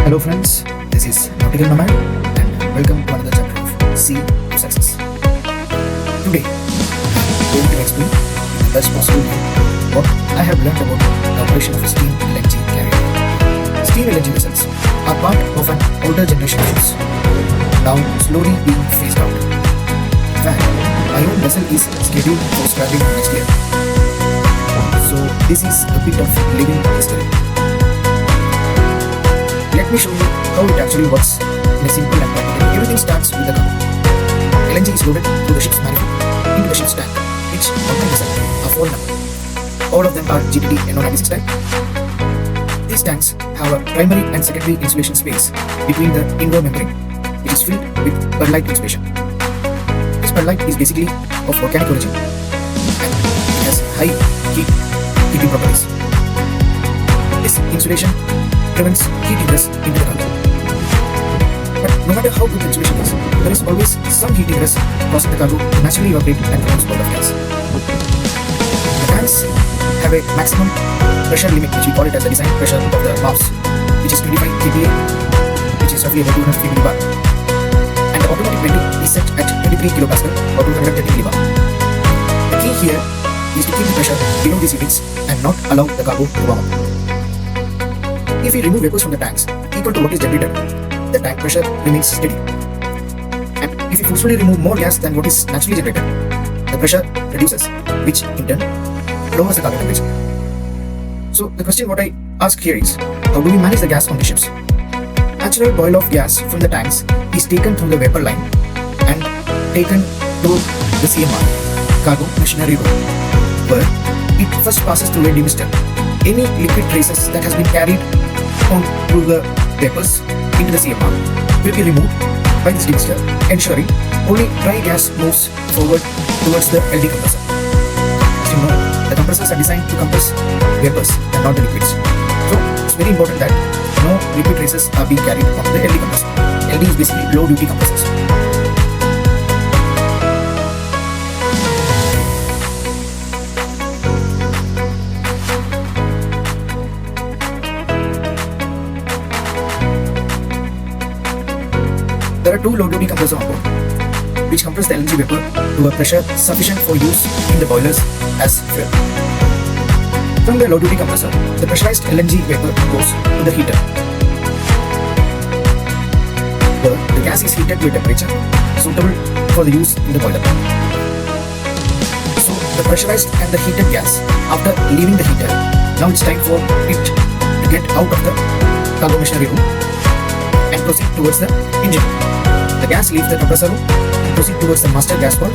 Hello friends, this is Nautical Nomad and welcome to another chapter of Sea to Success. Today, I'm going to explain in the best possible way what I have learned about the operation of a steam LNG carrier. Steam LNG vessels are part of an older generation of ships, now slowly being phased out. In fact, my own vessel is scheduled for scrapping next year. So this is a bit of living history. Let me show you how it actually works in a simple and practical. Everything starts with the cargo. LNG is loaded through the ship's manifold into the ship's tank, which on my vessel are 4 number. All of them are GTT NO96 type. These tanks have a primary and secondary insulation space between the Invar membrane, which is filled with perlite insulation. This perlite is basically of volcanic origin and it has high heat keeping properties. This insulation prevents heat ingress into the cargo. But no matter how good the insulation is, there is always some heat ingress causing the cargo to naturally evaporate and produce a lot of gas. The tanks have a maximum pressure limit, which we call it as the design pressure of the valves, which is 25 kPa, which is roughly about 250 millibar. And the automatic venting is set at 23 kilopascal or 230 millibar. The key here is to keep the pressure below these limits and not allow the cargo to warm up. If we remove vapors from the tanks equal to what is generated, the tank pressure remains steady. And if we forcefully remove more gas than what is naturally generated, the pressure reduces, which in turn lowers the cargo temperature. So the question what I ask here is, how do we manage the gas on the ships? Natural boil-off gas from the tanks is taken through the vapor line and taken to the CMR, cargo machinery room, where it first passes through a demister. Any liquid traces that has been carried on through the vapors into the CMR will be removed by this demister, ensuring only dry gas moves forward towards the LD compressor. As you know, the compressors are designed to compress vapors and not the liquids. So it's very important that no liquid traces are being carried on the LD compressor. LD is basically low duty compressors. There are 2 low-duty compressors on board, which compress the LNG vapor to a pressure sufficient for use in the boilers as fuel. From the low-duty compressor, the pressurized LNG vapor goes to the heater, where the gas is heated to a temperature suitable for the use in the boiler. So the pressurized and the heated gas, after leaving the heater, now it's time for it to get out of the cargo machinery room and proceed towards the engine. The gas leaves the compressor room and proceed towards the master gas valve,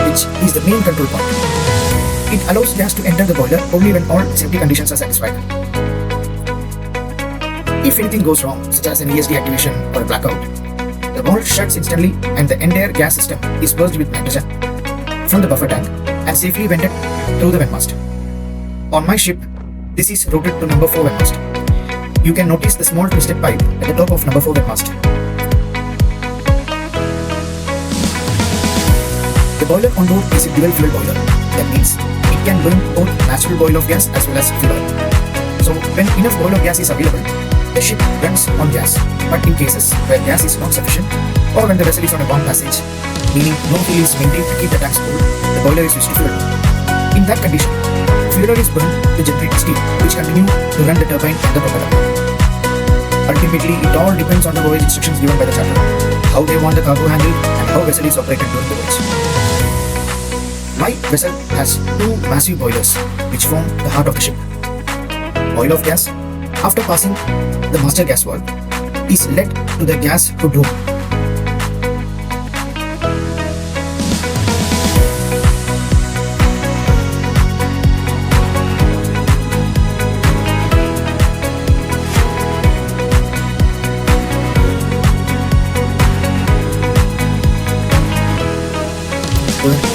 which is the main control point. It allows gas to enter the boiler only when all safety conditions are satisfied. If anything goes wrong, such as an ESD activation or a blackout, the valve shuts instantly and the entire gas system is burst with nitrogen from the buffer tank and safely vented through the vent mast. On my ship, this is routed to number 4 vent mast. You can notice the small twisted pipe at the top of number 4 vent mast. The boiler on board is a dual fuel boiler. That means it can burn both natural boil-off gas as well as fuel oil. So when enough boil-off gas is available, the ship runs on gas. But in cases where gas is not sufficient, or when the vessel is on a warm passage, meaning no fuel is maintained to keep the tanks cool, the boiler is switched to fuel. In that condition, fuel oil is burned to generate steam, which continue to run the turbine and the propeller. Ultimately, it all depends on the voyage instructions given by the charterer, how they want the cargo handled and how vessel is operated during the voyage. My vessel has 2 massive boilers which form the heart of the ship. Boil-off gas, after passing the master gas valve, is led to the gas hood room.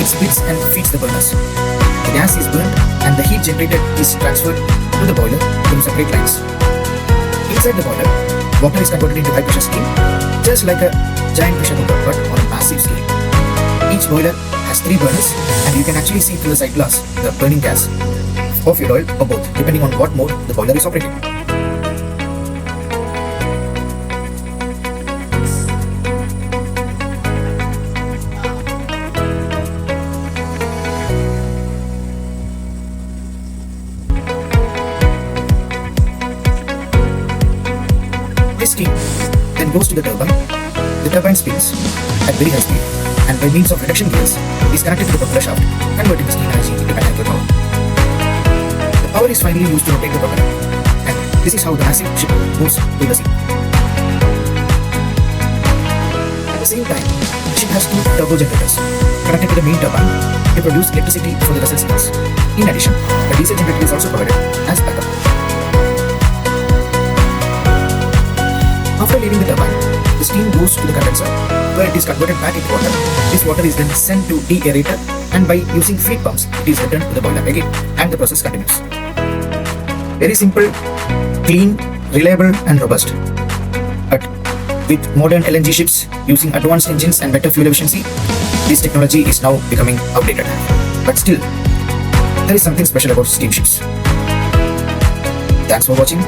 It splits and feeds the burners. The gas is burned and the heat generated is transferred to the boiler through separate lines. Inside the boiler, water is converted into high pressure steam, just like a giant pressure cooker but on a massive scale. Each boiler has 3 burners and you can actually see through the side glass the burning gas or fuel oil or both, depending on what mode the boiler is operating. steam then goes to the turbine. The turbine spins at very high speed and by means of reduction gears is connected to the propeller shaft, converting the steam energy into mechanical power. The power is finally used to rotate the propeller, and this is how the massive ship moves to the sea. At the same time, the ship has two turbo generators connected to the main turbine to produce electricity for the vessel's needs. In addition, a diesel generator is also provided as backup. After leaving the turbine, the steam goes to the condenser, where it is converted back into water. This water is then sent to de-aerator, and by using feed pumps, it is returned to the boiler again, and the process continues. Very simple, clean, reliable, and robust. But with modern LNG ships using advanced engines and better fuel efficiency, this technology is now becoming outdated. But still, there is something special about steam ships. Thanks for watching.